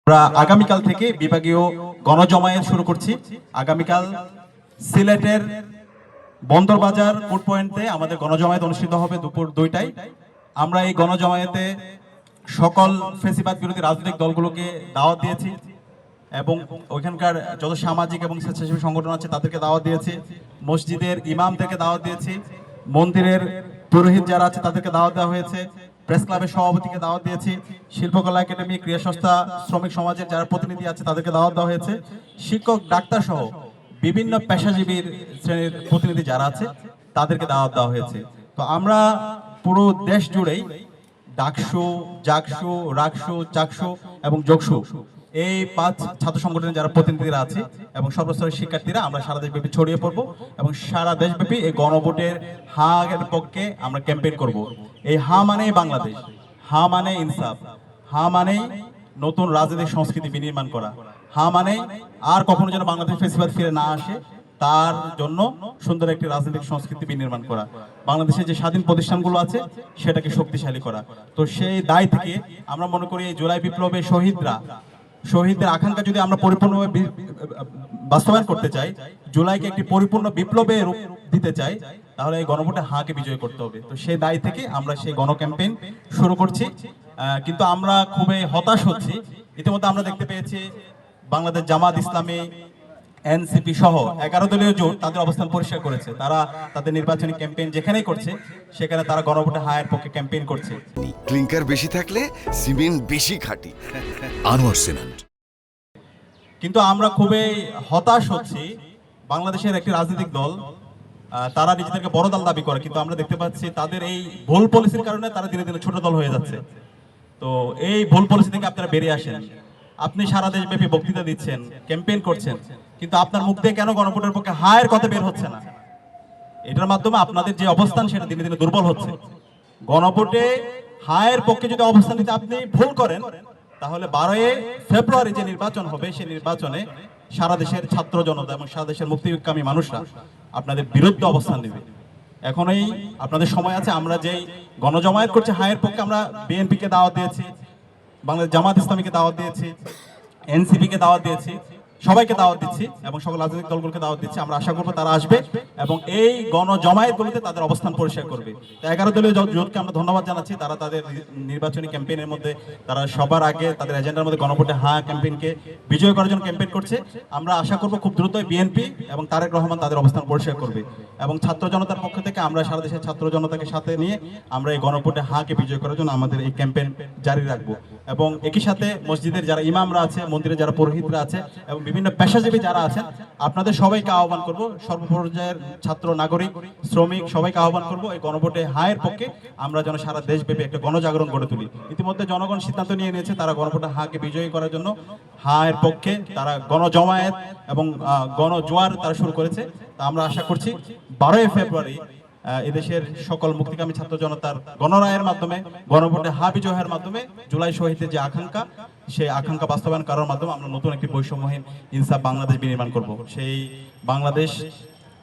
আমরা আগামীকাল থেকে বিভাগীয় গণজমায়েত শুরু করছি। আগামীকাল সিলেটের বন্দরবাজার কোর্ট পয়েন্টে আমাদের গণজমায়েত অনুষ্ঠিত হবে দুপুর 2টায়। আমরা এই গণজমায়েতে সকল ফেসিবাদ বিরোধী রাজনৈতিক দলগুলোকে দাওয়াত দিয়েছি এবং ওইখানকার যত সামাজিক এবং স্বেচ্ছাসেবী সংগঠন আছে তাদেরকে দাওয়াত দিয়েছি, মসজিদের ইমামদেরকে দাওয়াত দিয়েছি, মন্দিরের পুরোহিত যারা আছে তাদেরকে দাওয়াত দেওয়া হয়েছে, প্রেস ক্লাবের সভাপতিকে দাওয়াত দিয়েছি, শিল্পকলা একাডেমি, ক্রীড়া সংস্থা, শ্রমিক সমাজের যারা প্রতিনিধি আছে তাদেরকে দাওয়াত দেওয়া হয়েছে, শিক্ষক, ডাক্তার সহ বিভিন্ন পেশাজীবীর শ্রেণীর প্রতিনিধি যারা আছে তাদেরকে দাওয়াত দেওয়া হয়েছে। তো আমরা পুরো দেশ জুড়েই ডাকসু, জাকসু, রাকসু, চাকসু এবং যোগসু এই 5 ছাত্র সংগঠনের যারা প্রতিনিধিরা আছে এবং সর্বস্তরের শিক্ষার্থীরা আমরা সারা দেশব্যাপী ছড়িয়ে পড়বো এবং সারা দেশব্যাপী এই গণভোটের হা এর পক্ষে আমরা ক্যাম্পেইন করব। এই হা মানেই বাংলাদেশ, হা মানে ইনসাফ, হা মানেই নতুন রাজনৈতিক সংস্কৃতি বিনির্মাণ করা, হা মানে আর কখনো যেন বাংলাদেশ ফেসিবাদ ফিরে না আসে তার জন্য সুন্দর একটি রাজনৈতিক সংস্কৃতি বিনির্মাণ করা, বাংলাদেশের যে স্বাধীন প্রতিষ্ঠানগুলো আছে সেটাকে শক্তিশালী করা। তো সেই দায় থেকে আমরা মনে করি এই জুলাই বিপ্লবে শহীদদের আকাঙ্ক্ষা যদি আমরা পরিপূর্ণভাবে বাস্তবায়ন করতে চাই, জুলাইকে একটি পরিপূর্ণ বিপ্লবে রূপ দিতে চাই, তাহলে এই গণভোটে হাকে বিজয় করতে হবে। তো সেই দায় থেকে আমরা সেই গণ ক্যাম্পেইন শুরু করছি। কিন্তু আমরা খুবই হতাশ হচ্ছি, ইতিমধ্যে আমরা দেখতে পেয়েছি বাংলাদেশ জামাত ইসলামী, এনসিপি সহ 11 দলীয় জোট তাদের অবস্থান পরিষ্কার করেছে। তারা তাদের নির্বাচনী ক্যাম্পেইন যেখানেই করছে সেখানে তারা গণভোটে হায়ের পক্ষে ক্যাম্পেইন করছে। ক্লিংকার বেশি থাকলে সিমেন্ট বেশি খাঁটি। আনোয়ার সিমেন্ট। কিন্তু আমরা খুবই হতাশ হচ্ছি, বাংলাদেশের একটি রাজনৈতিক দল তারা নিজেদেরকে বড় দল দাবি করে, কিন্তু আমরা দেখতে পাচ্ছি তাদের এই ভুল পলিসির কারণে তারা ধীরে ধীরে ছোট দল হয়ে যাচ্ছে। তো এই ভুল পলিসি থেকে আপনারা বেরিয়ে আসেন। আপনি সারা দেশব্যাপী বক্তৃতা দিচ্ছেন, ক্যাম্পেইন করছেন, কিন্তু আপনার মুখ দিয়ে কেন গণভোটের পক্ষে হায়ের কথা বের হচ্ছে না? এটার মাধ্যমে আপনাদের যে অবস্থান সেটা দিনে দিনে দুর্বল হচ্ছে। গণভোটে হায়ের পক্ষে যদি অবস্থান নিতে আপনি ভুল করেন, তাহলে 12 ফেব্রুয়ারি যে নির্বাচন হবে সেই নির্বাচনে সারা দেশের ছাত্র জনতা এবং সারা দেশের মুক্তিকামী মানুষরা আপনাদের বিরুদ্ধে অবস্থান নেবে। এখনই আপনাদের সময় আছে। আমরা যেই গণজমায়েত করছি হায়ের পক্ষে, আমরা বিএনপিকে দাওয়াত দিয়েছি, বাংলাদেশ জামাত ইসলামীকে দাওয়াত দিয়েছি, এনসিপিকে দাওয়াত দিয়েছি, সবাইকে দাওয়াত দিচ্ছি এবং সকল রাজনৈতিক দলগুলোকে দাওয়াত দিচ্ছি। আমরা আশা করবো তারা আসবে এবং এই গণজমায়েতগুলোতে তাদের অবস্থান পরিষ্কার করবে। 11 দলীয় জোটকে আমরা ধন্যবাদ জানাচ্ছি। তারা তাদের নির্বাচনী ক্যাম্পেইনের মধ্যে তারা সবার আগে তাদের এজেন্ডার মধ্যে গণভোটে হ্যাঁ ক্যাম্পেইনকে বিজয় করার জন্য ক্যাম্পেইন করছে। আমরা আশা করবো খুব দ্রুতই বিএনপি এবং তারেক রহমান তাদের অবস্থান পরিষ্কার করবে এবং ছাত্র জনতার পক্ষ থেকে আমরা সারা দেশের ছাত্র জনতাকে সাথে নিয়ে আমরা এই গণভোটে হাঁকে বিজয় করার জন্য আমাদের এই ক্যাম্পেইন জারি রাখবো। এবং একই সাথে মসজিদের যারা ইমামরা আছে, মন্দিরে যারা পুরোহিতরা আছে এবং বিভিন্ন পেশাজীবী যারা আছেন, আপনাদের সবাইকে আহ্বান করব, সর্বপর্যায়ের ছাত্র, নাগরিক, শ্রমিক সবাইকে আহ্বান করব এই গণভোটে হায়ের পক্ষে আমরা যেন সারা দেশব্যাপী একটা গণজাগরণ গড়ে তুলি। ইতিমধ্যে জনগণ সিদ্ধান্ত নিয়ে নিয়েছে তারা গণভোটে হাকে বিজয়ী করার জন্য হায়ের পক্ষে তারা গণজমায়েত এবং গণজোয়ার তারা শুরু করেছে। তা আমরা আশা করছি 12 ফেব্রুয়ারি এদেশের সকল মুক্তিকামী ছাত্র জনতার গণরায়ের মাধ্যমে, গণভোটে হা বিজয়ের মাধ্যমে জুলাই শহীদের যে আকাঙ্ক্ষা, সেই আকাঙ্ক্ষা বাস্তবায়ন করার মাধ্যমে আমরা নতুন একটি বৈষম্যহীন ইনসাফ বাংলাদেশ বিনির্মাণ করব। সেই বাংলাদেশ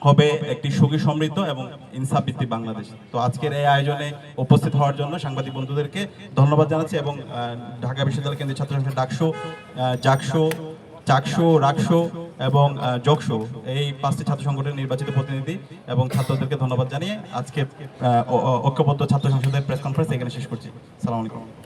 হবে একটি সুখী, সমৃদ্ধ এবং ইনসাফ ভিত্তিক বাংলাদেশ। তো আজকের এই আয়োজনে উপস্থিত হওয়ার জন্য সাংবাদিক বন্ধুদেরকে ধন্যবাদ জানাচ্ছি এবং ঢাকা বিশ্ববিদ্যালয় কেন্দ্রীয় ছাত্র সংসদ ডাকসু, জাকসু, চাকসু, রাকসু এবং যোগসু এই 5টি ছাত্র সংগঠনের নির্বাচিত প্রতিনিধি এবং ছাত্রদেরকে ধন্যবাদ জানিয়ে আজকে ঐক্যবদ্ধ ছাত্র সংসদের প্রেস কনফারেন্স এখানে শেষ করছি। আসসালামু আলাইকুম।